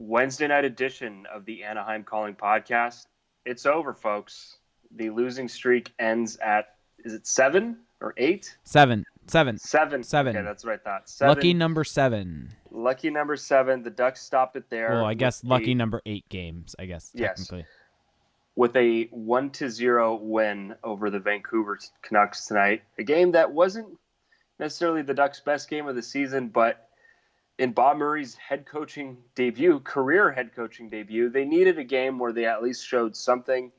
Wednesday night edition of the Anaheim Calling Podcast. It's over, folks. The losing streak ends at, is it 7 or 8? 7. 7. 7. Okay, that's what I thought. 7. Lucky number 7. Lucky number 7. The Ducks stopped it there. Well, I guess lucky number 8 games, I guess, technically. Yes. With a 1-0 win over the Vancouver Canucks tonight. A game that wasn't necessarily the Ducks' best game of the season, but in Bob Murray's career head coaching debut, they needed a game where they at least showed something.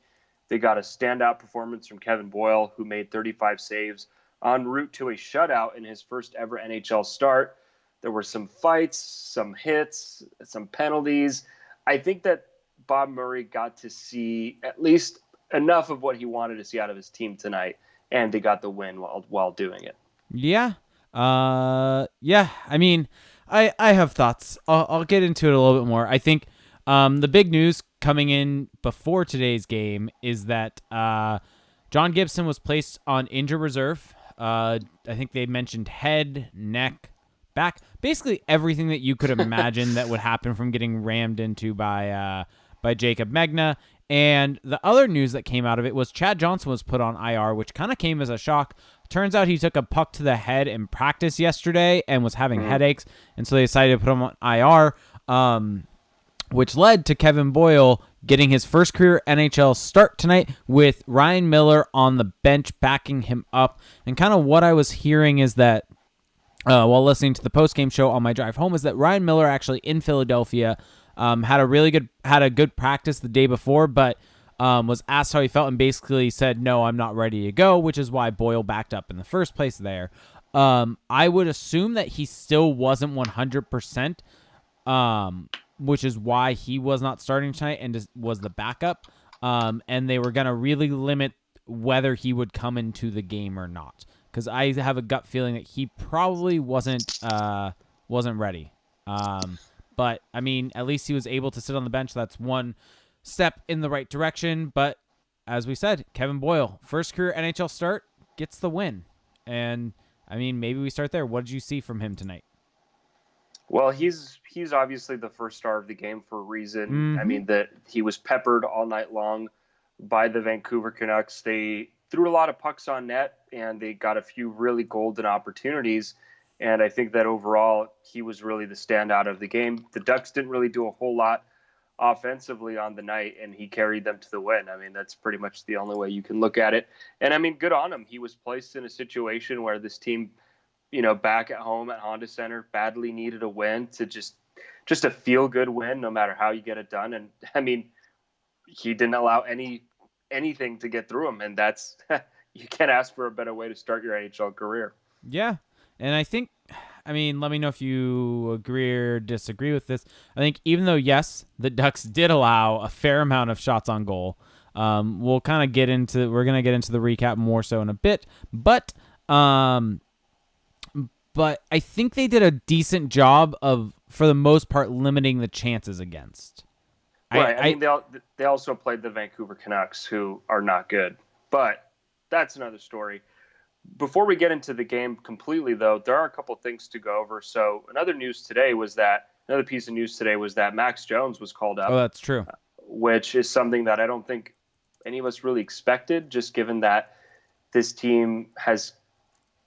They got a standout performance from Kevin Boyle, who made 35 saves en route to a shutout in his first ever NHL start. There were some fights, some hits, some penalties. I think that Bob Murray got to see at least enough of what he wanted to see out of his team tonight, and they got the win while doing it. Yeah. I mean, I have thoughts. I'll get into it a little bit more. I think the big news coming in before today's game is that John Gibson was placed on injured reserve. I think they mentioned head, neck, back, basically everything that you could imagine that would happen from getting rammed into by Jacob Megna. And the other news that came out of it was Chad Johnson was put on IR, which kind of came as a shock. Turns out he took a puck to the head in practice yesterday and was having headaches, and so they decided to put him on IR, which led to Kevin Boyle getting his first career NHL start tonight with Ryan Miller on the bench backing him up. And kind of what I was hearing is that, while listening to the postgame show on my drive home, is that Ryan Miller actually in Philadelphia had a good practice the day before, but was asked how he felt and basically said, no, I'm not ready to go, which is why Boyle backed up in the first place there. I would assume that he still wasn't 100%, which is why he was not starting tonight and just was the backup. And they were going to really limit whether he would come into the game or not, because I have a gut feeling that he probably wasn't ready. But, I mean, at least he was able to sit on the bench. That's one step in the right direction. But, as we said, Kevin Boyle, first career NHL start, gets the win. And, I mean, maybe we start there. What did you see from him tonight? Well, he's obviously the first star of the game for a reason. Mm-hmm. I mean, that he was peppered all night long by the Vancouver Canucks. They threw a lot of pucks on net, and they got a few really golden opportunities. And I think that overall, he was really the standout of the game. The Ducks didn't really do a whole lot offensively on the night, and he carried them to the win. I mean, that's pretty much the only way you can look at it. And, I mean, good on him. He was placed in a situation where this team, back at home at Honda Center, badly needed a win to just a feel-good win, no matter how you get it done. And, I mean, he didn't allow anything to get through him, and that's you can't ask for a better way to start your NHL career. Yeah. And I think, let me know if you agree or disagree with this. I think even though, yes, the Ducks did allow a fair amount of shots on goal, we're going to get into the recap more so in a bit, but I think they did a decent job of, for the most part, limiting the chances against. Right. I mean, they also played the Vancouver Canucks, who are not good, but that's another story. Before we get into the game completely, though, there are a couple of things to go over. So another piece of news today was that Max Jones was called up. Oh, that's true. Which is something that I don't think any of us really expected, just given that this team has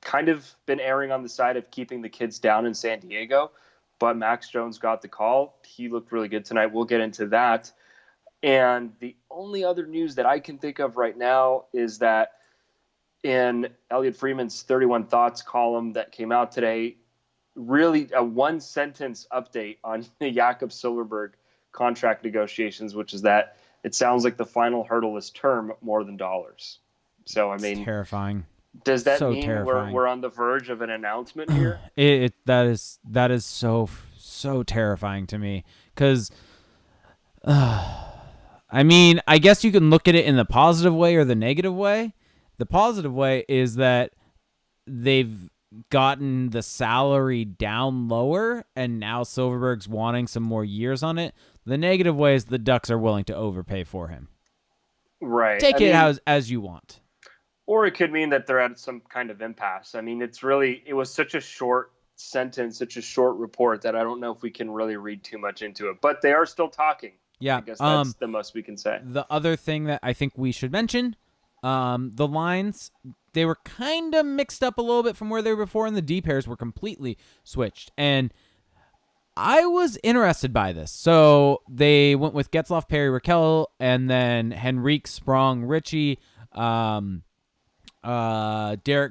kind of been erring on the side of keeping the kids down in San Diego. But Max Jones got the call. He looked really good tonight. We'll get into that. And the only other news that I can think of right now is that in Elliot Freeman's 31 Thoughts column that came out today, really a one-sentence update on the Jakob Silfverberg contract negotiations, which is that it sounds like the final hurdle is term more than dollars. So, I mean, it's terrifying. Does that mean we're on the verge of an announcement here? That is so terrifying to me, because I mean, I guess you can look at it in the positive way or the negative way. The positive way is that they've gotten the salary down lower, and now Silfverberg's wanting some more years on it. The negative way is the Ducks are willing to overpay for him. Right. Take it as you want. Or it could mean that they're at some kind of impasse. I mean, it was such a short sentence, such a short report that I don't know if we can really read too much into it. But they are still talking. Yeah. I guess that's the most we can say. The other thing that I think we should mention, the lines, they were kind of mixed up a little bit from where they were before, and the D pairs were completely switched. And I was interested by this. So they went with Getzlaf, Perry, Raquel, and then Henrique, Sprong, Ritchie, Derek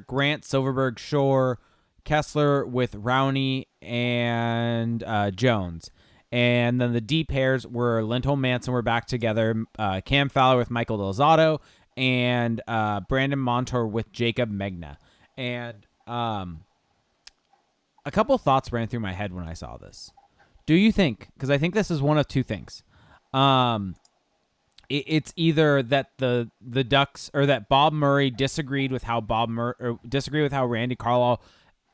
Grant, Silverberg, Shore, Kessler with Rowney and Jones. And then the D pairs were Lindholm, Manson were back together, Cam Fowler with Michael Delzato, and Brandon Montour with Jacob Megna. And a couple thoughts ran through my head when I saw this. Do you think, because I think this is one of two things, it's either that the Ducks, or that Bob Murray disagreed with how Randy Carlyle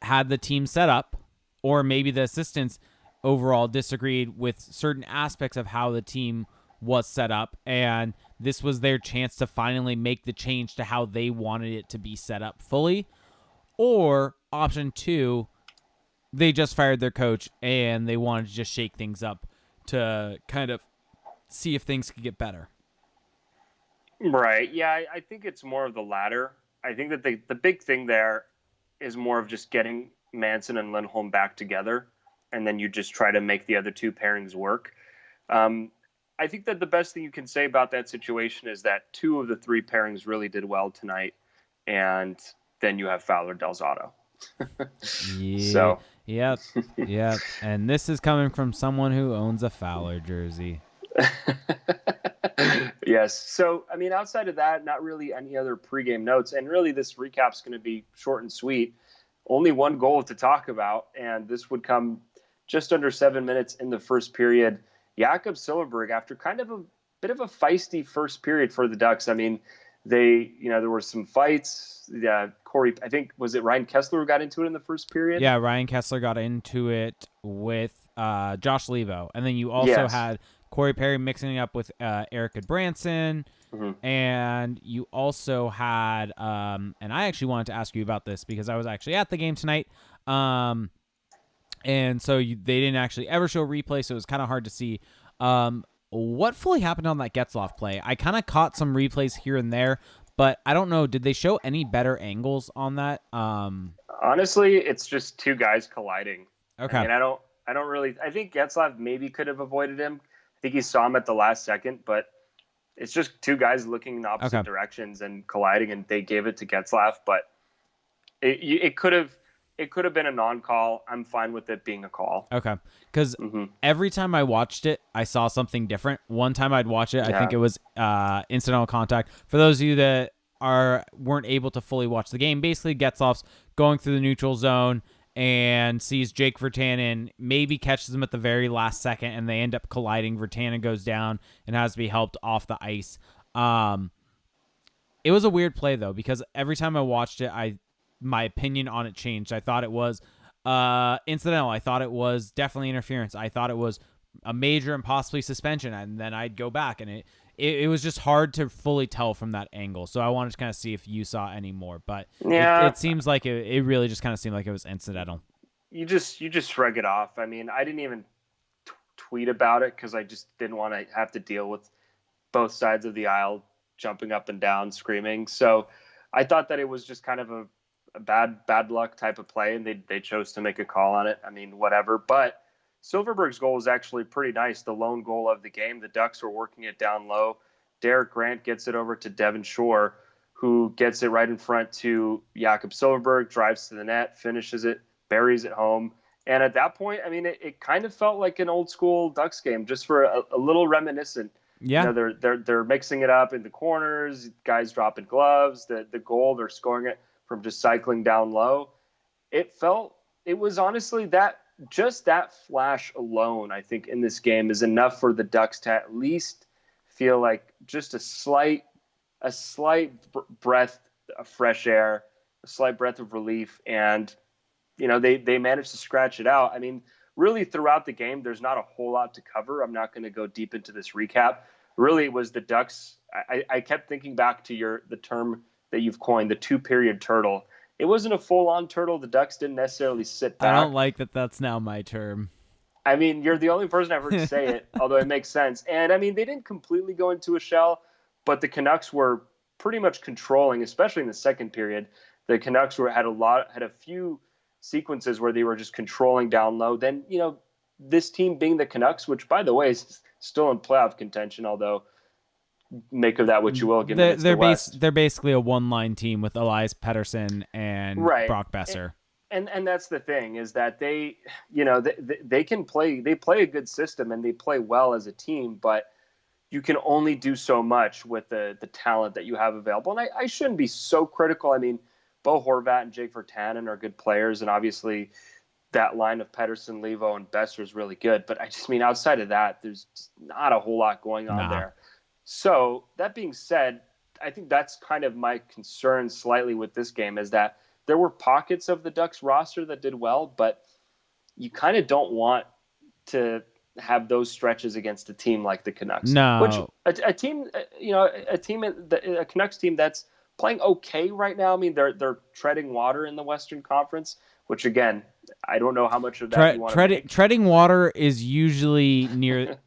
had the team set up, or maybe the assistants overall disagreed with certain aspects of how the team was set up, and this was their chance to finally make the change to how they wanted it to be set up fully? Or option two, they just fired their coach and they wanted to just shake things up to kind of see if things could get better. Right. Yeah, I think it's more of the latter. I think that the big thing there is more of just getting Manson and Lindholm back together, and then you just try to make the other two pairings work. I think that the best thing you can say about that situation is that two of the three pairings really did well tonight, and then you have Fowler, Delzato. Yeah. So. Yep. And this is coming from someone who owns a Fowler jersey. Yes. So, I mean, outside of that, not really any other pregame notes. And really, this recap's going to be short and sweet. Only one goal to talk about, and this would come just under 7 minutes in the first period. Jakob Silfverberg, after kind of a bit of a feisty first period for the Ducks. I mean, there were some fights. Corey, I think, was it Ryan Kessler who got into it in the first period? Yeah, Ryan Kessler got into it with Josh Levo. And then you also had Corey Perry mixing up with Erica Branson. Mm-hmm. And you also had, and I actually wanted to ask you about this because I was actually at the game tonight. And so they didn't actually ever show a replay, so it was kind of hard to see. What fully happened on that Getzlaf play? I kind of caught some replays here and there, but I don't know. Did they show any better angles on that? Honestly, it's just two guys colliding. Okay. I mean, I don't really. I think Getzlaf maybe could have avoided him. I think he saw him at the last second, but it's just two guys looking in opposite directions and colliding, and they gave it to Getzlaf. But it could have been a non-call. I'm fine with it being a call. Okay. Because every time I watched it, I saw something different. One time I'd watch it, I think it was incidental contact. For those of you that weren't able to fully watch the game, basically Getzlaf's going through the neutral zone and sees Jake Virtanen, maybe catches him at the very last second, and they end up colliding. Virtanen goes down and has to be helped off the ice. It was a weird play, though, because every time I watched it, my opinion on it changed. I thought it was incidental. I thought it was definitely interference. I thought it was a major and possibly suspension, and then I'd go back, and it was just hard to fully tell from that angle. So I wanted to kind of see if you saw any more, but it seems like it really just kind of seemed like it was incidental. You just shrug it off. I mean, I didn't even tweet about it because I just didn't want to have to deal with both sides of the aisle jumping up and down, screaming. So I thought that it was just kind of a bad luck type of play, and they chose to make a call on it. I mean, whatever. But Silfverberg's goal is actually pretty nice. The lone goal of the game. The Ducks were working it down low. Derek Grant gets it over to Devin Shore, who gets it right in front to Jakob Silfverberg, drives to the net, finishes it, buries it home. And at that point, I mean, it kind of felt like an old school Ducks game, just for a little reminiscent. Yeah, they're mixing it up in the corners, guys dropping gloves. The goal, they're scoring it from just cycling down low. It was honestly that flash alone, I think, in this game is enough for the Ducks to at least feel like just a slight breath of fresh air, a slight breath of relief. And, they managed to scratch it out. I mean, really throughout the game, there's not a whole lot to cover. I'm not going to go deep into this recap. Really, it was the Ducks. I kept thinking back to the term that you've coined, the 2-period turtle. it wasn't a full-on turtle. The Ducks didn't necessarily sit back. I don't like that that's now my term. I mean, you're the only person I've heard say it, although it makes sense. And I mean, they didn't completely go into a shell, but the Canucks were pretty much controlling, especially in the second period. The Canucks had a few sequences where they were just controlling down low. Then, this team being the Canucks, which by the way is still in playoff contention, although make of that what you will. Given it's the West. They're basically a one-line team with Elias Pettersson and Brock Besser. And that's the thing, is that they can play. They play a good system and they play well as a team, but you can only do so much with the talent that you have available. And I shouldn't be so critical. I mean, Bo Horvat and Jake Virtanen are good players, and obviously that line of Pettersson, Levo, and Besser is really good. But I just mean, outside of that, there's just not a whole lot going on there. So that being said, I think that's kind of my concern slightly with this game, is that there were pockets of the Ducks roster that did well, but you kind of don't want to have those stretches against a team like the Canucks. No. Which a Canucks team that's playing okay right now. I mean, they're treading water in the Western Conference, which again, I don't know how much of that you want to make. Treading water is usually near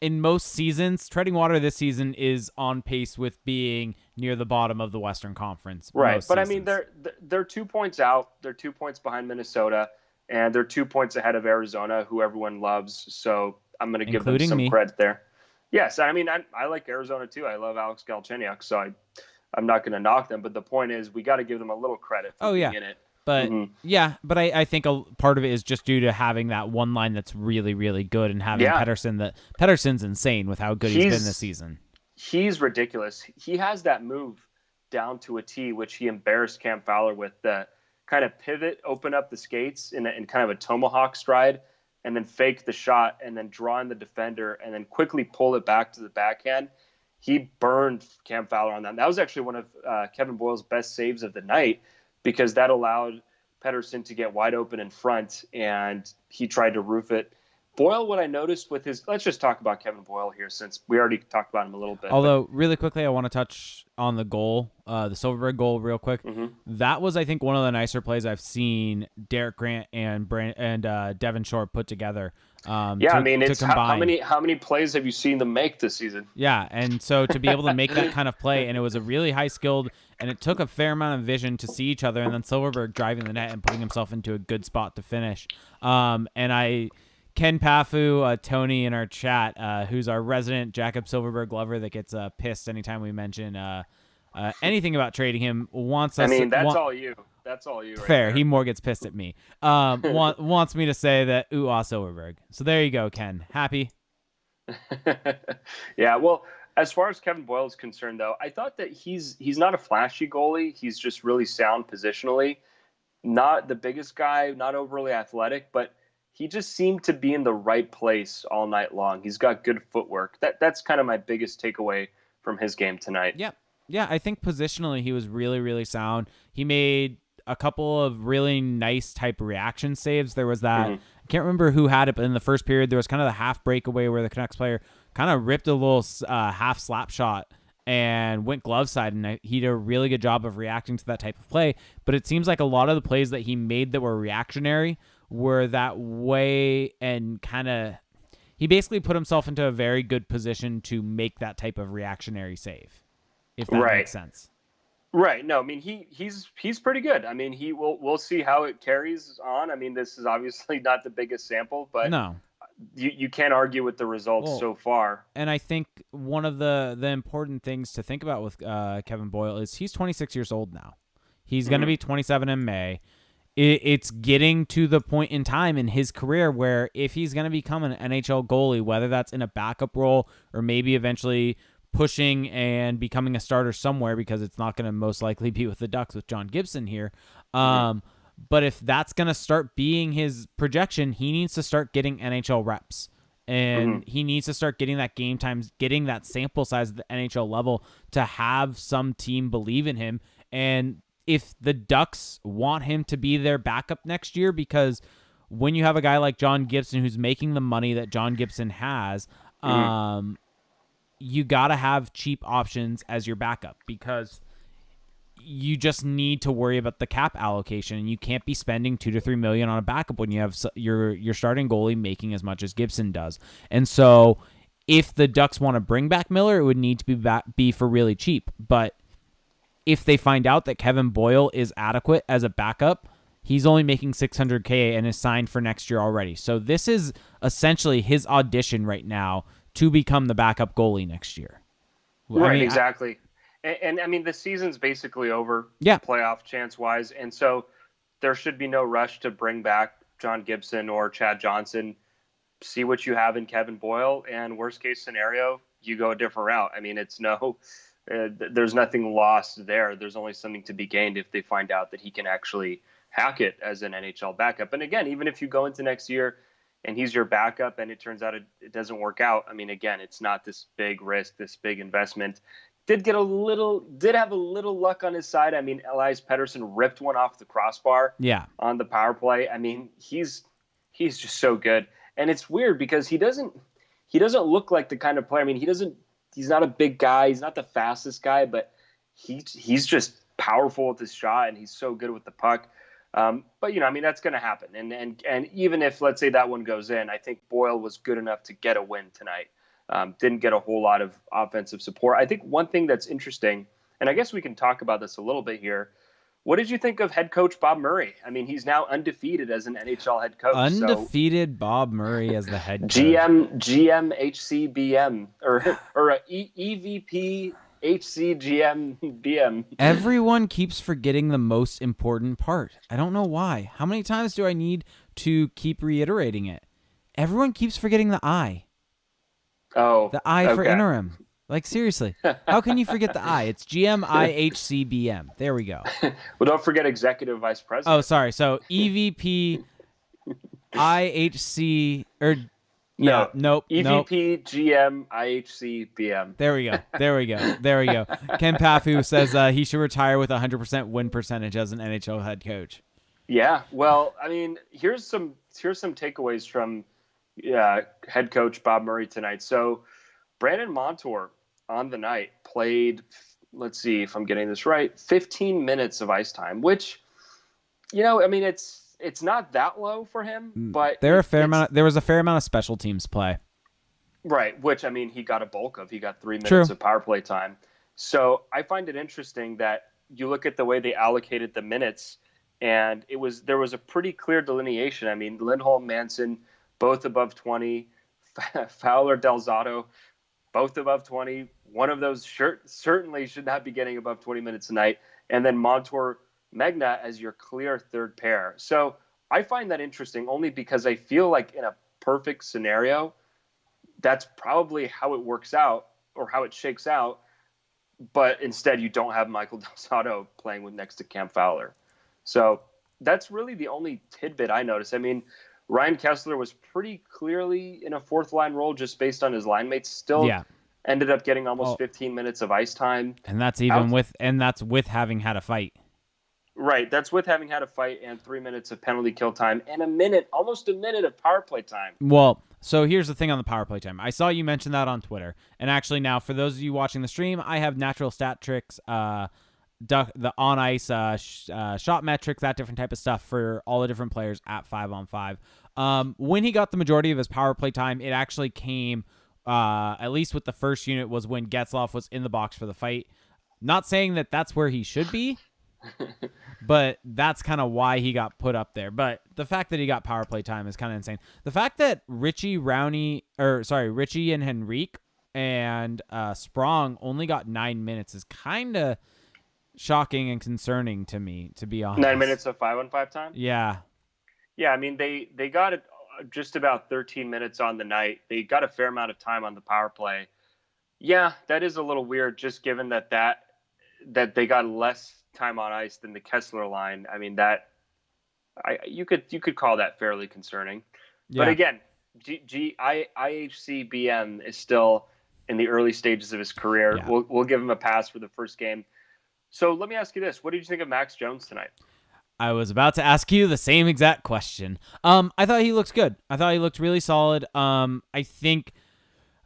in most seasons. Treading water this season is on pace with being near the bottom of the Western Conference. Right, but seasons. I mean, they're 2 points out. They're 2 points behind Minnesota, and they're 2 points ahead of Arizona, who everyone loves. So I'm going to give them some credit there. Yes, I mean, I like Arizona too. I love Alex Galchenyuk, so I'm not going to knock them. But the point is, we got to give them a little credit for being in it. But but I think a part of it is just due to having that one line that's really, really good, and having Pettersson. Pettersson's insane with how good he's been this season. He's ridiculous. He has that move down to a T, which he embarrassed Cam Fowler with, the kind of pivot, open up the skates in kind of a tomahawk stride, and then fake the shot, and then draw in the defender, and then quickly pull it back to the backhand. He burned Cam Fowler on that. That was actually one of Kevin Boyle's best saves of the night, because that allowed Pettersson to get wide open in front, and he tried to roof it. Boyle, what I noticed with let's just talk about Kevin Boyle here, since we already talked about him a little bit. Although, really quickly, I want to touch on the goal, the Silverberg goal real quick. That was, I think, one of the nicer plays I've seen Derek Grant and Devin Shore put together. I mean, it's how many plays have you seen them make this season? Yeah, and so to be able to make that kind of play, and it was a really high skilled, and it took a fair amount of vision to see each other, and then Silverberg driving the net and putting himself into a good spot to finish. Ken Pafu, Tony in our chat, who's our resident Jacob Silverberg lover that gets pissed anytime we mention anything about trading him, wants us. I mean, that's all you. That's all you. Right fair. there. He more gets pissed at me. Wants me to say that Silverberg. So there you go, Ken. Happy? Yeah. Well, as far as Kevin Boyle is concerned, though, I thought that he's not a flashy goalie. He's just really sound positionally. Not the biggest guy, not overly athletic, but he just seemed to be in the right place all night long. He's got good footwork. That's kind of my biggest takeaway from his game tonight. Yeah, I think positionally he was really, really sound. He made a couple of really nice type reaction saves. There was that, I can't remember who had it, but in the first period there was kind of the half breakaway where the Canucks player kind of ripped a little half slap shot and went glove side, and he did a really good job of reacting to that type of play. But it seems like a lot of the plays that he made that were reactionary were that way, and kind of he basically put himself into a very good position to make that type of reactionary save, if that makes sense. Right. No, I mean, he's pretty good. I mean, we'll see how it carries on. I mean, this is obviously not the biggest sample, but no, you can't argue with the results so far. And I think one of the important things to think about with Kevin Boyle is he's 26 years old now. He's going to be 27 in May. It's getting to the point in time in his career where if he's going to become an NHL goalie, whether that's in a backup role or maybe eventually pushing and becoming a starter somewhere, because it's not going to most likely be with the Ducks with John Gibson here. But if that's going to start being his projection, he needs to start getting NHL reps. And he needs to start getting that game time, getting that sample size at the NHL level to have some team believe in him. And if the Ducks want him to be their backup next year, because when you have a guy like John Gibson who's making the money that John Gibson has, you got to have cheap options as your backup, because you just need to worry about the cap allocation, and you can't be spending $2 to $3 million on a backup when you have your starting goalie making as much as Gibson does. And so, if the Ducks want to bring back Miller, it would need to be for really cheap. But if they find out that Kevin Boyle is adequate as a backup, he's only making $600K and is signed for next year already. So this is essentially his audition right now to become the backup goalie next year. Right, I mean, exactly. And I mean, the season's basically over, playoff chance-wise, and so there should be no rush to bring back John Gibson or Chad Johnson. See what you have in Kevin Boyle, and worst-case scenario, you go a different route. I mean, there's nothing lost there. There's only something to be gained if they find out that he can actually hack it as an NHL backup. And again, even if you go into next year and he's your backup and it turns out it doesn't work out, I mean, again, it's not this big risk, this big investment. Did have a little luck on his side. I mean, Elias Pettersson ripped one off the crossbar on the power play. I mean, he's just so good. And it's weird because he doesn't look like the kind of player. I mean, he's not a big guy. He's not the fastest guy, but he's just powerful with his shot, and he's so good with the puck. But, I mean, that's going to happen. And even if, let's say, that one goes in, I think Boyle was good enough to get a win tonight. Didn't get a whole lot of offensive support. I think one thing that's interesting, and I guess we can talk about this a little bit here, what did you think of head coach Bob Murray? I mean, he's now undefeated as an NHL head coach. Undefeated Bob Murray as the head coach. GM HCBM or EVP HCGM. Everyone keeps forgetting the most important part. I don't know why. How many times do I need to keep reiterating it? Everyone keeps forgetting the I. Oh. The I for interim. Like, seriously. How can you forget the I? It's GMIHCBM. There we go. Well, don't forget executive vice president. Oh, sorry. So EVP IHC or nope. EVP GM IHC BM. There we go. Ken Pafu says he should retire with 100% win percentage as an NHL head coach. Yeah. Well, I mean, here's some takeaways from head coach Bob Murray tonight. So Brandon Montour on the night played, let's see if I'm getting this right, 15 minutes of ice time, which, I mean, it's not that low for him, but there was a fair amount of special teams play. Right, which, I mean, he got a bulk of. He got 3 minutes of power play time. So I find it interesting that you look at the way they allocated the minutes, and there was a pretty clear delineation. I mean, Lindholm, Manson, both above 20, Fowler, Delzato, both above 20. One of those certainly should not be getting above 20 minutes a night. And then Montour, Megna as your clear third pair. So I find that interesting only because I feel like in a perfect scenario, that's probably how it works out or how it shakes out. But instead, you don't have Michael Delzato playing next to Cam Fowler. So that's really the only tidbit I noticed. I mean, Ryan Kessler was pretty clearly in a fourth line role just based on his line mates. Still ended up getting almost 15 minutes of ice time. And that's with having had a fight. Right. That's with having had a fight and 3 minutes of penalty kill time and almost a minute of power play time. Well, so here's the thing on the power play time. I saw you mention that on Twitter. And actually now, for those of you watching the stream, I have natural stat tricks, the on ice shot metrics, that different type of stuff for all the different players at 5-on-5. When he got the majority of his power play time, it actually came, at least with the first unit, was when Getzlaf was in the box for the fight. Not saying that that's where he should be, but that's kind of why he got put up there. But the fact that he got power play time is kind of insane. The fact that Richie and Henrique and Sprong only got 9 minutes is kind of shocking and concerning to me, to be honest. 9 minutes of 5-on-5 time? Yeah. Yeah, I mean, they got it just about 13 minutes on the night. They got a fair amount of time on the power play. Yeah, that is a little weird, just given that they got less time on ice than the Kessler line. I mean, you could call that fairly concerning. Yeah. But again, IHCBM is still in the early stages of his career. Yeah. We'll give him a pass for the first game. So let me ask you this. What did you think of Max Jones tonight? I was about to ask you the same exact question. I thought he looked good. I thought he looked really solid. I think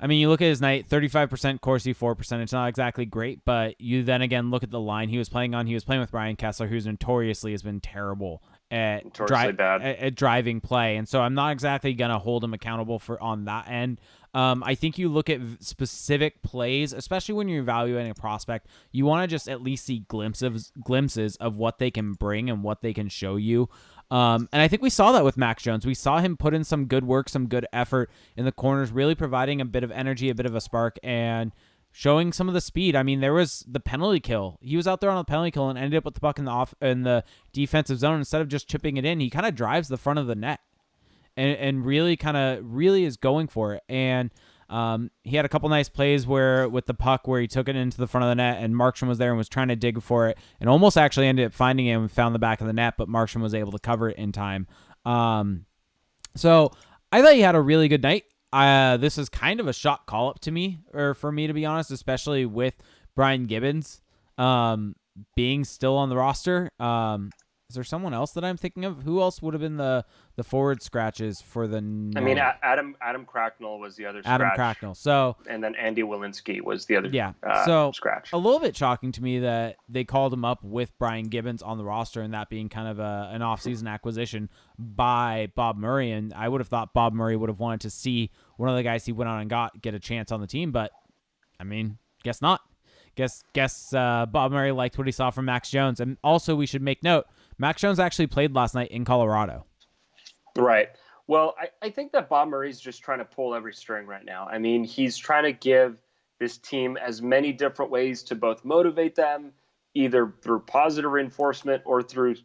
I mean, you look at his night, 35% Corsi, 4%. It's not exactly great, but you then again look at the line he was playing on. He was playing with Ryan Kessler, who's notoriously has been terrible at Notoriously bad. at driving play, and so I'm not exactly gonna hold him accountable for on that end. I think you look at specific plays, especially when you're evaluating a prospect, you want to just at least see glimpses of what they can bring and what they can show you. And I think we saw that with Max Jones. We saw him put in some good work, some good effort in the corners, really providing a bit of energy, a bit of a spark, and showing some of the speed. I mean, there was the penalty kill. He was out there on the penalty kill and ended up with the puck in the defensive zone. Instead of just chipping it in, he kind of drives the front of the net and really is going for it. And he had a couple nice plays where with the puck where he took it into the front of the net and Markstrom was there and was trying to dig for it and almost actually ended up finding him and found the back of the net, but Markstrom was able to cover it in time. So I thought he had a really good night. This is kind of a shot call up to me, or for me to be honest, especially with Brian Gibbons being still on the roster. Is there someone else that I'm thinking of? Who else would have been the forward scratches for the night? I mean, Adam Cracknell was the other scratch. Adam Cracknell. So, and then Andy Walensky was the other scratch. A little bit shocking to me that they called him up with Brian Gibbons on the roster, and that being kind of an offseason acquisition by Bob Murray. And I would have thought Bob Murray would have wanted to see one of the guys he went on and get a chance on the team, but I mean, guess not. Guess Bob Murray liked what he saw from Max Jones. And also we should make note, Max Jones actually played last night in Colorado. Right. Well, I think that Bob Murray's just trying to pull every string right now. I mean, he's trying to give this team as many different ways to both motivate them, either through positive reinforcement or through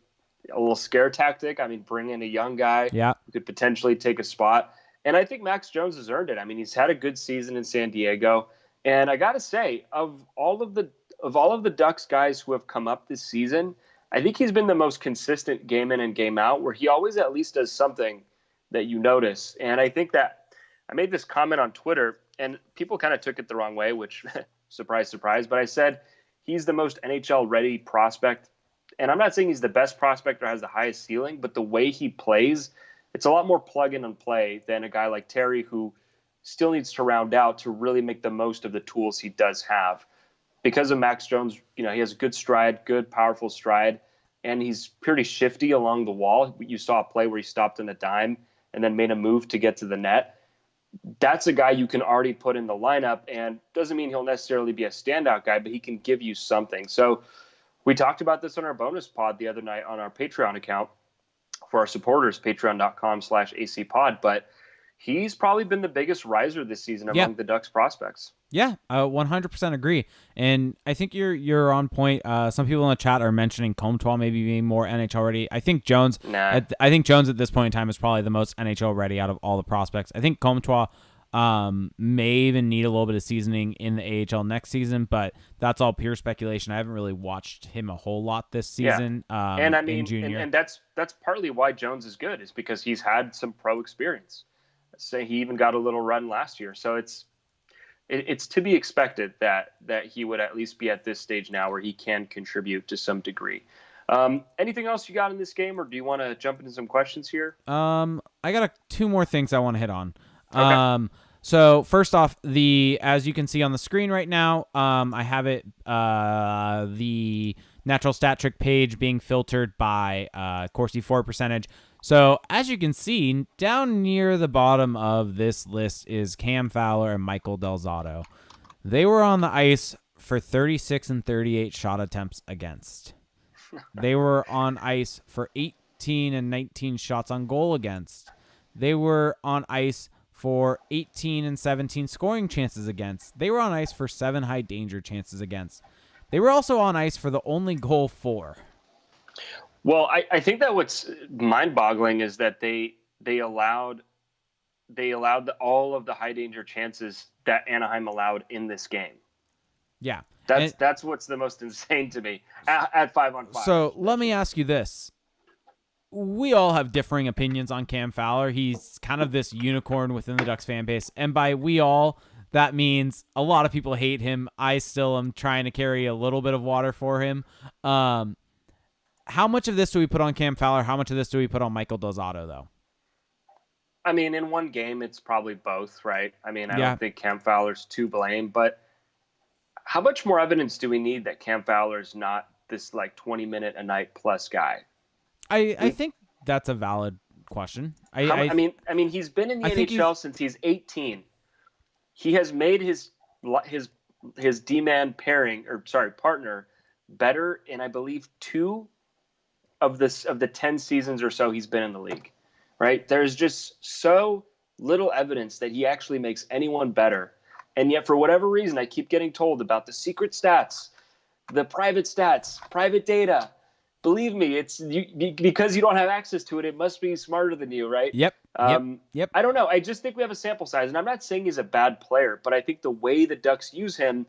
a little scare tactic. I mean, bring in a young guy who could potentially take a spot. And I think Max Jones has earned it. I mean, he's had a good season in San Diego. And I got to say, of all of the Ducks guys who have come up this season, I think he's been the most consistent game in and game out, where he always at least does something that you notice. And I think that I made this comment on Twitter, and people kind of took it the wrong way, which, surprise, surprise, but I said he's the most NHL-ready prospect. And I'm not saying he's the best prospect or has the highest ceiling, but the way he plays, it's a lot more plug-in and play than a guy like Terry, who still needs to round out to really make the most of the tools he does have. Because of Max Jones, he has a good stride, good, powerful stride, and he's pretty shifty along the wall. You saw a play where he stopped in a dime and then made a move to get to the net. That's a guy you can already put in the lineup, and doesn't mean he'll necessarily be a standout guy, but he can give you something. So we talked about this on our bonus pod the other night on our Patreon account for our supporters, patreon.com/acpod, but he's probably been the biggest riser this season among the Ducks prospects. Yeah, 100% agree. And I think you're on point. Some people in the chat are mentioning Comtois maybe being more NHL ready. I think Jones. I think Jones at this point in time is probably the most NHL ready out of all the prospects. I think Comtois may even need a little bit of seasoning in the AHL next season, but that's all pure speculation. I haven't really watched him a whole lot this season. And I mean, in junior. and that's partly why Jones is good, is because he's had some pro experience. Say he even got a little run last year, so it's to be expected that he would at least be at this stage now where he can contribute to some degree. Anything else you got in this game, or do you want to jump into some questions here? I got two more things I want to hit on. Okay. So first off, as you can see on the screen right now, I have it the natural stat trick page being filtered by Corsi 4 percentage. So as you can see, down near the bottom of this list is Cam Fowler and Michael Del Zotto. They were on the ice for 36 and 38 shot attempts against. They were on ice for 18 and 19 shots on goal against. They were on ice for 18 and 17 scoring chances against. They were on ice for 7 high danger chances against. They were also on ice for the only goal for. Well, I think that what's mind-boggling is that they allowed all of the high danger chances that Anaheim allowed in this game. Yeah, that's what's the most insane to me at 5-on-5. So let me ask you this: we all have differing opinions on Cam Fowler. He's kind of this unicorn within the Ducks fan base, and by we all, that means a lot of people hate him. I still am trying to carry a little bit of water for him. How much of this do we put on Cam Fowler? How much of this do we put on Michael Del Zotto, though? I mean, in one game, it's probably both, right? I mean, I Yeah. don't think Cam Fowler's to blame, but how much more evidence do we need that Cam Fowler's not this like 20-minute a night plus guy? I think that's a valid question. I mean, he's been in the I think NHL he's since he's 18. He has made his his D-man partner better in I believe 2 of the 10 seasons or so he's been in the league. Right? There's just so little evidence that he actually makes anyone better. And yet for whatever reason I keep getting told about the secret stats, the private stats, private data. Believe me, because you don't have access to it. It must be smarter than you, right? Yep. Yep. I don't know. I just think we have a sample size, and I'm not saying he's a bad player, but I think the way the Ducks use him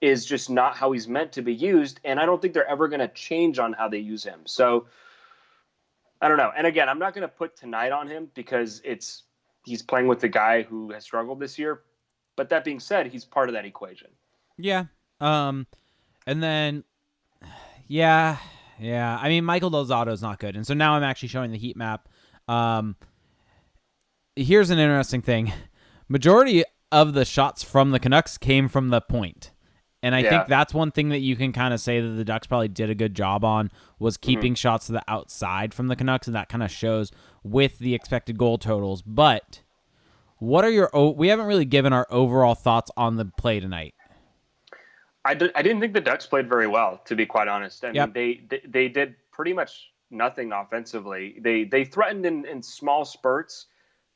is just not how he's meant to be used, and I don't think they're ever going to change on how they use him. So I don't know. And again, I'm not going to put tonight on him because he's playing with the guy who has struggled this year. But that being said, he's part of that equation. Yeah. And then, yeah. I mean, Michael Del Zotto's not good, and so now I'm actually showing the heat map. Here's an interesting thing: majority of the shots from the Canucks came from the point, and I think that's one thing that you can kind of say that the Ducks probably did a good job on was keeping shots to the outside from the Canucks, and that kind of shows with the expected goal totals. But what are we haven't really given our overall thoughts on the play tonight. I didn't think the Ducks played very well, to be quite honest. I mean, they did pretty much nothing offensively. They threatened in small spurts,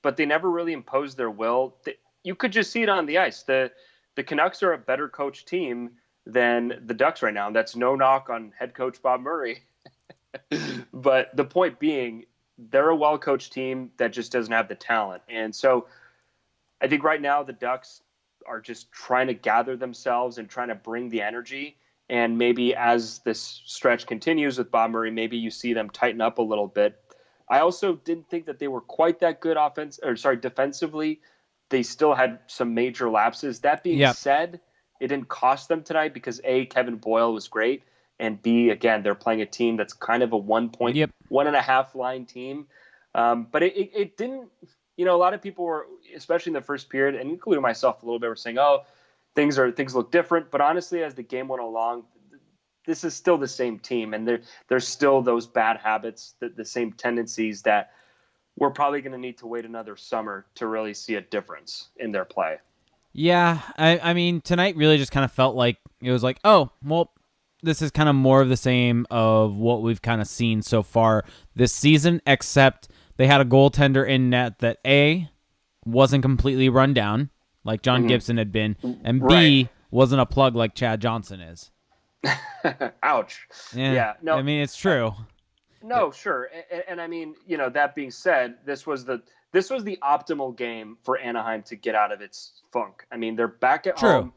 but they never really imposed their will. You could just see it on the ice. The Canucks are a better coached team than the Ducks right now. And that's no knock on head coach Bob Murray. But the point being, they're a well-coached team that just doesn't have the talent. And so I think right now the Ducks are just trying to gather themselves and trying to bring the energy. And maybe as this stretch continues with Bob Murray, maybe you see them tighten up a little bit. I also didn't think that they were quite that good defensively. They still had some major lapses. That being said, it didn't cost them tonight because A, Kevin Boyle was great, and B, again, they're playing a team that's kind of a 1.5 line team. But it didn't. You know, a lot of people were, especially in the first period, and including myself a little bit, were saying, "Oh, things look different." But honestly, as the game went along, this is still the same team, and there's still those bad habits, the same tendencies that we're probably going to need to wait another summer to really see a difference in their play. Yeah, I mean, tonight really just kind of felt like it was like, oh, well, this is kind of more of the same of what we've kind of seen so far this season, except they had a goaltender in net that A, wasn't completely run down like John Gibson had been, and B, wasn't a plug like Chad Johnson is. Ouch. Yeah. No, I mean, it's true. No, sure. And I mean, you know, that being said, this was the optimal game for Anaheim to get out of its funk. I mean, they're back at home.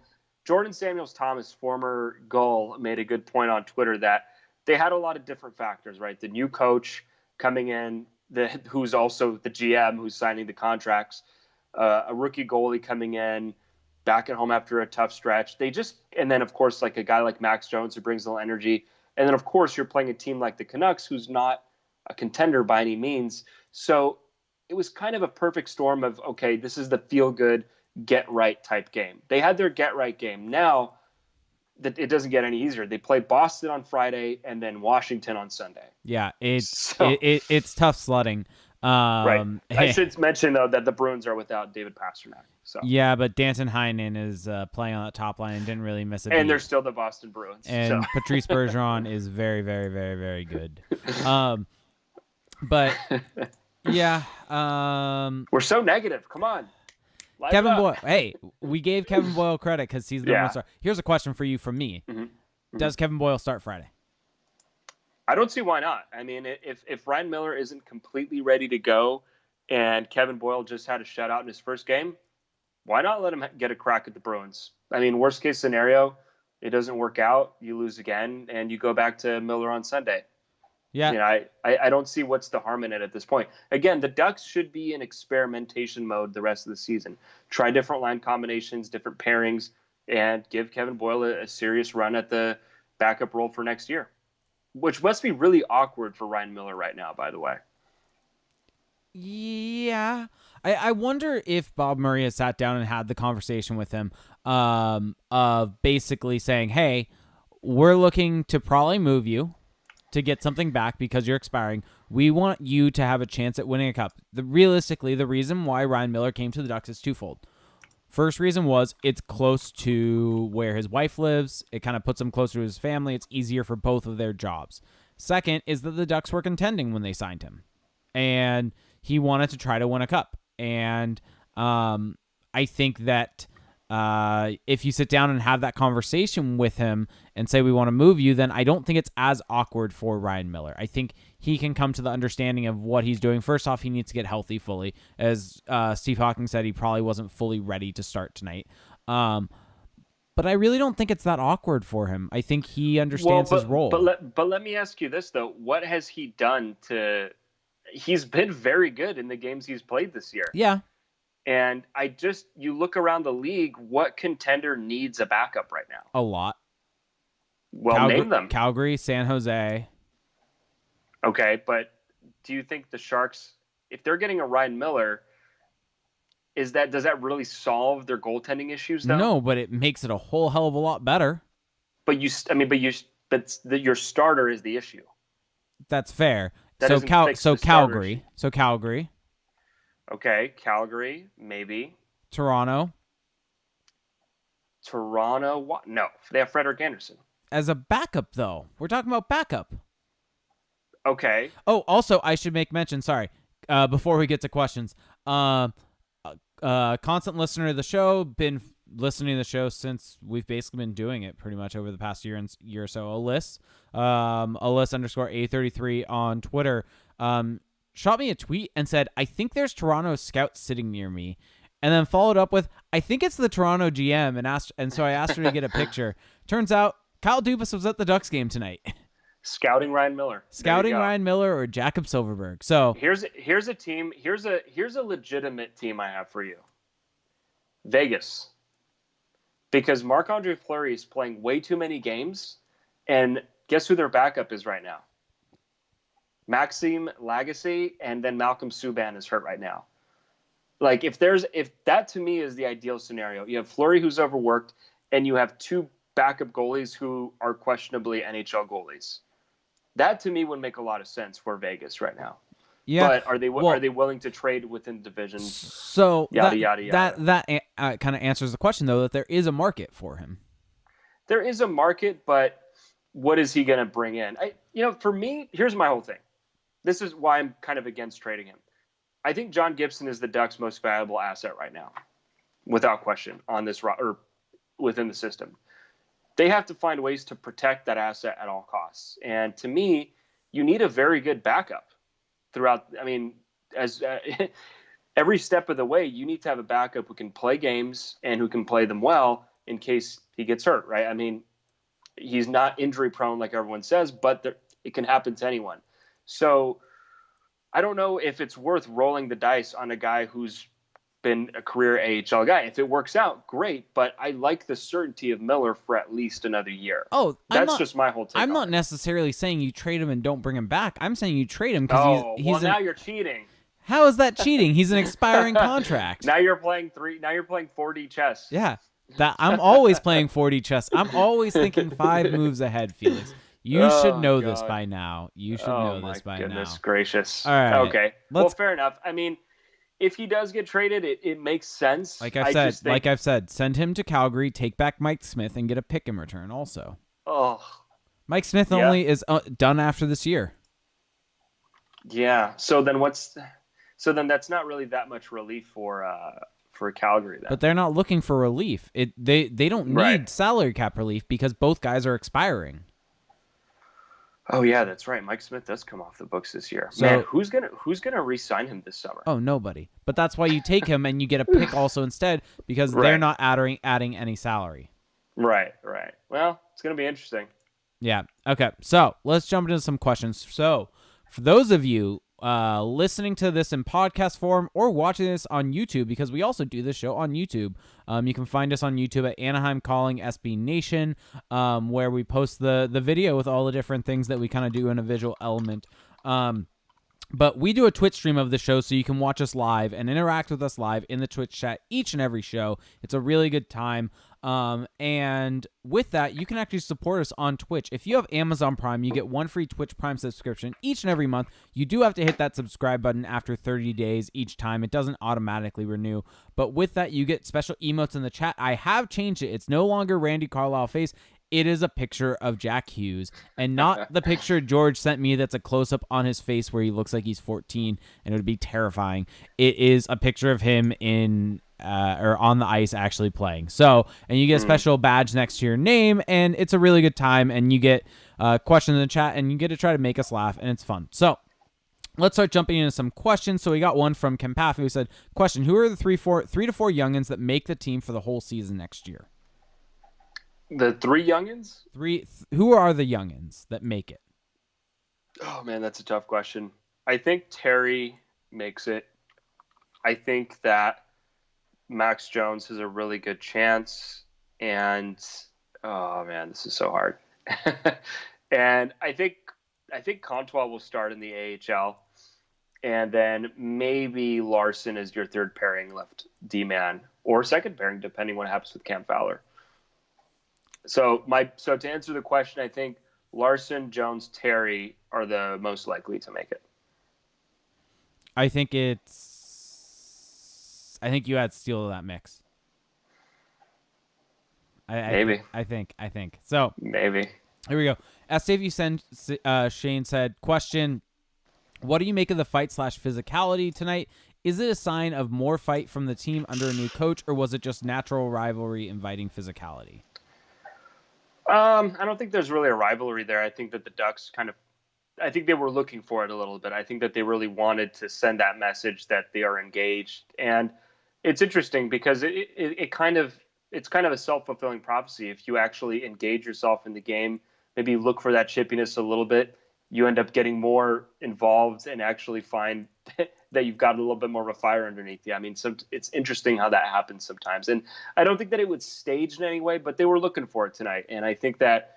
Jordan Samuels-Thomas, former goal, made a good point on Twitter that they had a lot of different factors, right? The new coach coming in, who's also the GM who's signing the contracts, a rookie goalie coming in, back at home after a tough stretch. And then of course, like a guy like Max Jones who brings a little energy. And then of course you're playing a team like the Canucks, who's not a contender by any means. So it was kind of a perfect storm of, okay, this is the feel good, get right type game. They had their get right game. Now that it doesn't get any easier. They play Boston on Friday and then Washington on Sunday. Yeah, it's tough sledding. Right. I should mention though that the Bruins are without David Pastrnak. So yeah, but Danton Heinen is playing on the top line and didn't really miss a beat. And they're still the Boston Bruins. And Patrice Bergeron is very, very, very, very good. But yeah, we're so negative. Come on. Kevin Boyle. Hey, we gave Kevin Boyle credit because he's the number one star. Here's a question for you from me. Does Kevin Boyle start Friday? I don't see why not. I mean, if Ryan Miller isn't completely ready to go and Kevin Boyle just had a shutout in his first game, why not let him get a crack at the Bruins? I mean, worst case scenario, it doesn't work out, you lose again, and you go back to Miller on Sunday. Yeah. You know, I don't see what's the harm in it at this point. Again, the Ducks should be in experimentation mode the rest of the season. Try different line combinations, different pairings, and give Kevin Boyle a serious run at the backup role for next year, which must be really awkward for Ryan Miller right now, by the way. Yeah. I wonder if Bob Murray has sat down and had the conversation with him of basically saying, hey, we're looking to probably move you to get something back because you're expiring. We want you to have a chance at winning a cup. Realistically, the reason why Ryan Miller came to the Ducks is twofold. First reason was it's close to where his wife lives. It kind of puts him closer to his family. It's easier for both of their jobs. Second is that the Ducks were contending when they signed him. And he wanted to try to win a cup. And I think that if you sit down and have that conversation with him and say we want to move you, then I don't think it's as awkward for Ryan Miller. I think he can come to the understanding of what he's doing. First off, he needs to get healthy fully. As Steve Hawking said, he probably wasn't fully ready to start tonight. But I really don't think it's that awkward for him. I think he understands his role. But let me ask you this, though. What has he done to... He's been very good in the games he's played this year. Yeah. And you look around the league, what contender needs a backup right now? A lot. Well, name them. Calgary, San Jose. Okay, but do you think the Sharks, if they're getting a Ryan Miller, does that really solve their goaltending issues, though? No, but it makes it a whole hell of a lot better. But your starter is the issue. That's fair. That So Calgary. Okay, Calgary, maybe. Toronto. No, they have Frederik Andersen. As a backup, though. We're talking about backup. Okay. Oh, also, I should make mention, sorry, before we get to questions. Constant listener of the show, been listening to the show since we've basically been doing it pretty much over the past year or so. Alyss _A33 on Twitter, shot me a tweet and said, I think there's Toronto scouts sitting near me. And then followed up with, I think it's the Toronto GM. And so I asked her to get a picture. Turns out Kyle Dubas was at the Ducks game tonight. Scouting Ryan Miller. Ryan Miller or Jakob Silfverberg. So here's a team. Here's a legitimate team I have for you. Vegas. Because Marc-Andre Fleury is playing way too many games, and guess who their backup is right now? Maxime Lagacé, and then Malcolm Subban is hurt right now. Like if that to me is the ideal scenario. You have Fleury who's overworked, and you have two backup goalies who are questionably NHL goalies. That to me would make a lot of sense for Vegas right now. Yeah, but are they willing to trade within the division? So yada. That kind of answers the question, though, that there is a market for him. There is a market, but what is he going to bring in? For me, here's my whole thing. This is why I'm kind of against trading him. I think John Gibson is the Ducks' most valuable asset right now, without question, on this or within the system. They have to find ways to protect that asset at all costs, and to me, you need a very good backup. Throughout, as every step of the way, you need to have a backup who can play games and who can play them well in case he gets hurt, right? He's not injury prone like everyone says, but it can happen to anyone. So I don't know if it's worth rolling the dice on a guy who's been a career AHL guy. If it works out, great, but I like the certainty of Miller for at least another year. Oh, that's just my whole take. I'm not necessarily saying you trade him and don't bring him back. I'm saying you trade him because now you're cheating. How is that cheating? He's an expiring contract. Now you're playing 4D chess. Yeah, I'm always playing 4D chess. I'm always thinking 5 moves ahead, Felix. You should know this by now. Goodness gracious. All right. Okay. Well, fair enough. If he does get traded, it makes sense. Like I've said, send him to Calgary, take back Mike Smith, and get a pick in return also. Oh. Mike Smith only is done after this year. Yeah. So then that's not really that much relief for Calgary then. But they're not looking for relief. They don't need salary cap relief because both guys are expiring. Oh yeah, that's right. Mike Smith does come off the books this year. So, man, who's gonna re-sign him this summer? Oh, nobody. But that's why you take him and you get a pick also instead because they're not adding any salary. Right. Well, it's gonna be interesting. Yeah. Okay. So let's jump into some questions. So for those of you listening to this in podcast form or watching this on YouTube, because we also do this show on YouTube. You can find us on YouTube at Anaheim Calling SB Nation, where we post the video with all the different things that we kind of do in a visual element. But we do a Twitch stream of the show, so you can watch us live and interact with us live in the Twitch chat each and every show. It's a really good time. And with that, you can actually support us on Twitch. If you have Amazon Prime, you get one free Twitch Prime subscription each and every month. You do have to hit that subscribe button after 30 days each time. It doesn't automatically renew. But with that, you get special emotes in the chat. I have changed it. It's no longer Randy Carlisle face. It is a picture of Jack Hughes, and not the picture George sent me that's a close-up on his face where he looks like he's 14, and it would be terrifying. It is a picture of him in or on the ice actually playing. So, and you get a special badge next to your name, and it's a really good time, and you get questions in the chat, and you get to try to make us laugh, and it's fun. So, let's start jumping into some questions. So we got one from Kempafi who said, question, who are the three to four youngins that make the team for the whole season next year? The three youngins? Who are the youngins that make it? Oh, man, that's a tough question. I think Terry makes it. I think that Max Jones has a really good chance. And, oh, man, this is so hard. And I think Comtois will start in the AHL. And then maybe Larson is your third pairing left D-man. Or second pairing, depending what happens with Cam Fowler. So to answer the question, I think Larson, Jones, Terry are the most likely to make it. I think you add Steele to that mix. Maybe. I think. So maybe. Here we go. As Shane said, question, what do you make of the fight/physicality tonight? Is it a sign of more fight from the team under a new coach, or was it just natural rivalry inviting physicality? I don't think there's really a rivalry there. I think that the Ducks I think they were looking for it a little bit. I think that they really wanted to send that message that they are engaged. And it's interesting because it's kind of a self-fulfilling prophecy. If you actually engage yourself in the game, maybe look for that chippiness a little bit, you end up getting more involved and actually find that you've got a little bit more of a fire underneath you. I mean, it's interesting how that happens sometimes. And I don't think that it was staged in any way, but they were looking for it tonight. And I think that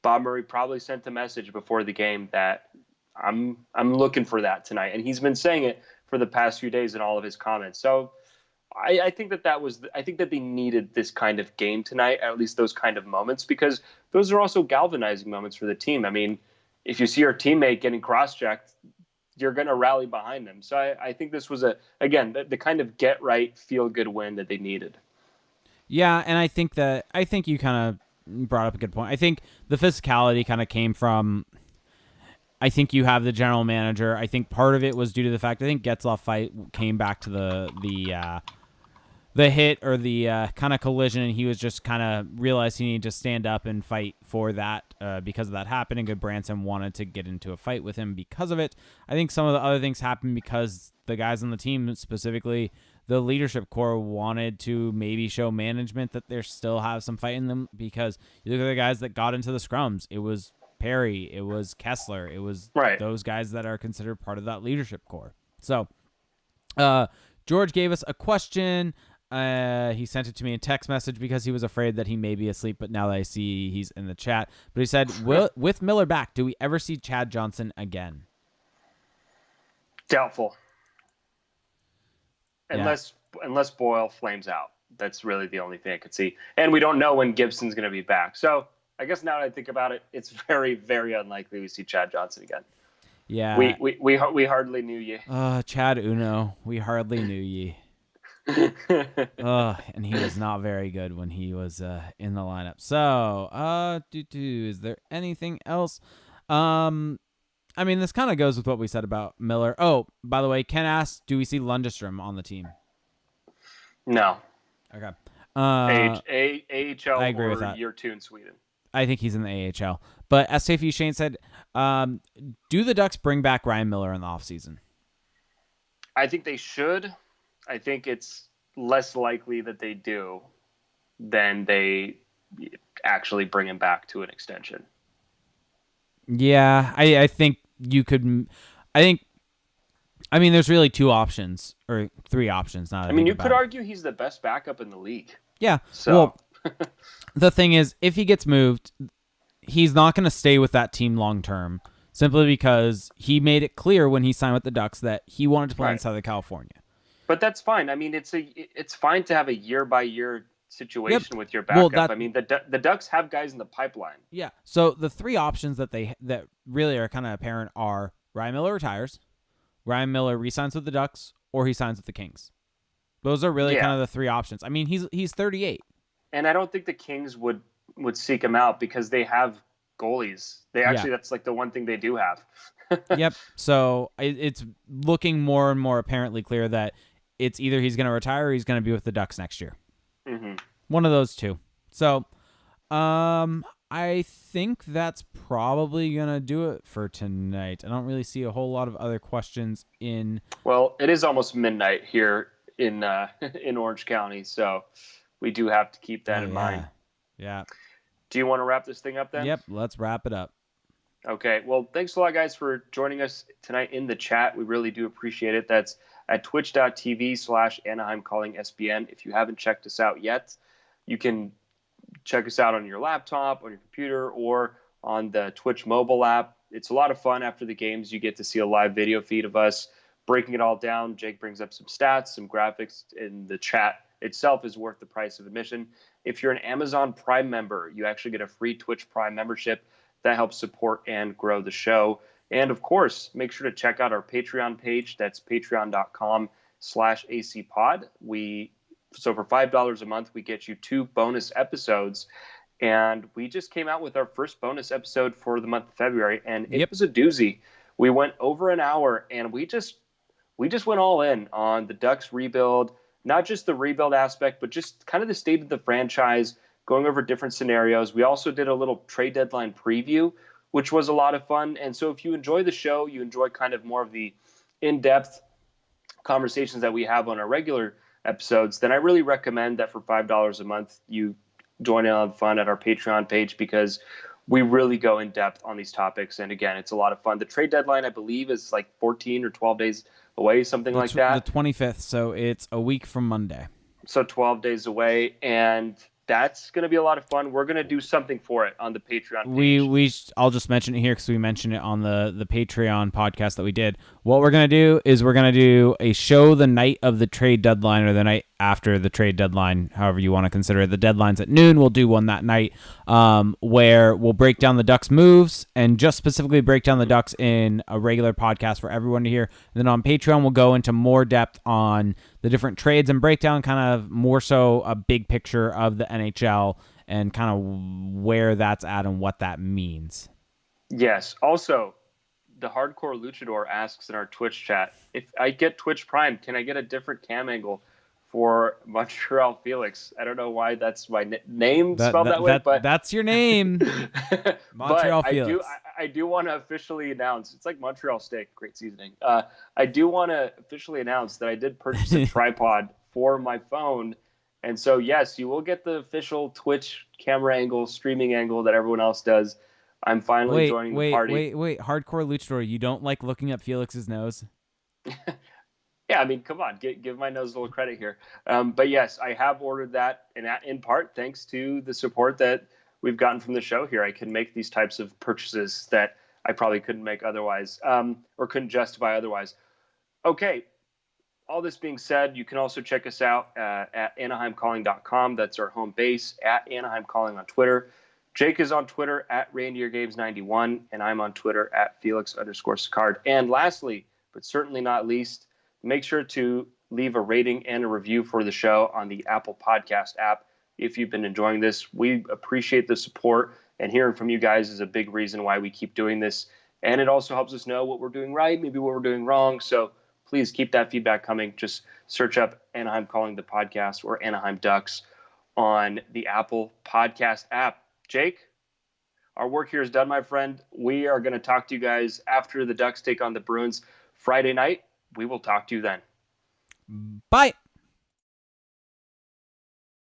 Bob Murray probably sent a message before the game that I'm looking for that tonight. And he's been saying it for the past few days in all of his comments. So I think I think that they needed this kind of game tonight, at least those kind of moments, because those are also galvanizing moments for the team. I mean, if you see your teammate getting cross-checked, you're going to rally behind them. So I think this was the kind of get right, feel good win that they needed. Yeah. And I think you kind of brought up a good point. I think the physicality kind of came from, I think you have the general manager. I think part of it was due to the fact, I think Getzlaf fight came back to the hit or the kind of collision, and he was just kind of realized he needed to stand up and fight for that because of that happening. Goodbranson wanted to get into a fight with him because of it. I think some of the other things happened because the guys on the team, specifically the leadership core, wanted to maybe show management that they still have some fight in them, because you look at the guys that got into the scrums. It was Perry, it was Kessler, it was those guys that are considered part of that leadership core. So George gave us a question. He sent it to me in text message because he was afraid that he may be asleep, but now that I see he's in the chat. But he said, with Miller back, do we ever see Chad Johnson again? Doubtful. Unless Boyle flames out. That's really the only thing I could see. And we don't know when Gibson's going to be back. So I guess now that I think about it, it's very, very unlikely we see Chad Johnson again. Yeah. We hardly knew ye. Chad Uno, we hardly knew ye. And he was not very good when he was in the lineup. So, is there anything else? I mean, this kind of goes with what we said about Miller. Oh, by the way, Ken asked, do we see Lundestrom on the team? No. Okay. AHL I agree with that. Year 2 in Sweden. I think he's in the AHL. But as Safety Shane said, do the Ducks bring back Ryan Miller in the offseason? I think they should. I think it's less likely that they do than they actually bring him back to an extension. Yeah, I think you could. I mean, there's really two options or three options. Not. I mean, you could argue he's the best backup in the league. Yeah. So. Well, the thing is, if he gets moved, he's not going to stay with that team long term. simply because he made it clear when he signed with the Ducks that he wanted to play in Right. Southern California. But that's fine. I mean, it's fine to have a year-by-year Yep. situation with your Well, backup. I mean, the Ducks have guys in the pipeline. yeah. So the three options that really are kind of apparent are Ryan Miller retires, Ryan Miller re-signs with the Ducks, or he signs with the Kings. Those are really kind Yeah. of the three options. I mean, he's 38. And I don't think the Kings would seek him out because they have goalies. Yeah. That's like the one thing they do have. Yep. So it's looking more and more apparently clear that it's either he's going to retire or he's going to be with the Ducks next year. Mm-hmm. One of those two. So, I think that's probably going to do it for tonight. I don't really see a whole lot of other questions in. Well, it is almost midnight here in in Orange County, so we do have to keep that in mind. Yeah. Do you want to wrap this thing up then? Yep. Let's wrap it up. Okay. Well, thanks a lot, guys, for joining us tonight in the chat. We really do appreciate it. That's at twitch.tv/Anaheim Calling SBN. If you haven't checked us out yet, you can check us out on your laptop, on your computer, or on the Twitch mobile app. It's a lot of fun after the games. You get to see a live video feed of us breaking it all down. Jake brings up some stats, some graphics, and the chat itself is worth the price of admission. If you're an Amazon Prime member, you actually get a free Twitch Prime membership that helps support and grow the show. And of course, make sure to check out our Patreon page. That's patreon.com/acpod. So for $5 a month, we get you 2 bonus episodes. And we just came out with our first bonus episode for the month of February, and it was a doozy. We went over an hour, and we just went all in on the Ducks rebuild, not just the rebuild aspect, but just kind of the state of the franchise, going over different scenarios. We also did a little trade deadline preview, which was a lot of fun. And so if you enjoy the show, you enjoy kind of more of the in-depth conversations that we have on our regular episodes, then I really recommend that for $5 a month, you join in on the fun at our Patreon page, because we really go in depth on these topics. And again, it's a lot of fun. The trade deadline, I believe, is like 14 or 12 days away, something like that. The 25th. So it's a week from Monday. So 12 days away. And that's going to be a lot of fun. We're going to do something for it on the Patreon page. I'll just mention it here because we mentioned it on the Patreon podcast that we did. What we're going to do is we're going to do a show the night of the trade deadline, or the night after the trade deadline, however you want to consider it. The deadline's at noon. We'll do one that night where we'll break down the Ducks moves, and just specifically break down the Ducks in a regular podcast for everyone to hear. And then on Patreon, we'll go into more depth on the different trades and breakdown, kind of more so a big picture of the NHL and kind of where that's at and what that means. Yes. Also, the Hardcore Luchador asks in our Twitch chat, if I get Twitch Prime, can I get a different cam angle for Montreal Felix? I don't know why that's my name spelled that way, but that's your name. Montreal Felix. I do want to officially announce, it's like Montreal steak, great seasoning. I do want to officially announce that I did purchase a tripod for my phone. And so, yes, you will get the official Twitch camera angle, streaming angle that everyone else does. I'm finally joining the party. Wait. Hardcore Luchador, you don't like looking up Felix's nose? Yeah, I mean, come on, give my nose a little credit here. But yes, I have ordered that, and in part thanks to the support that we've gotten from the show here. I can make these types of purchases that I probably couldn't make otherwise, or couldn't justify otherwise. Okay, all this being said, you can also check us out at AnaheimCalling.com. That's our home base, at Anaheim Calling on Twitter. Jake is on Twitter at ReindeerGames91, and I'm on Twitter at Felix_Sicard. And lastly, but certainly not least, make sure to leave a rating and a review for the show on the Apple Podcast app. If you've been enjoying this, we appreciate the support, and hearing from you guys is a big reason why we keep doing this. And it also helps us know what we're doing right, maybe what we're doing wrong. So please keep that feedback coming. Just search up Anaheim Calling the Podcast or Anaheim Ducks on the Apple Podcast app. Jake, our work here is done, my friend. We are going to talk to you guys after the Ducks take on the Bruins Friday night. We will talk to you then. Bye.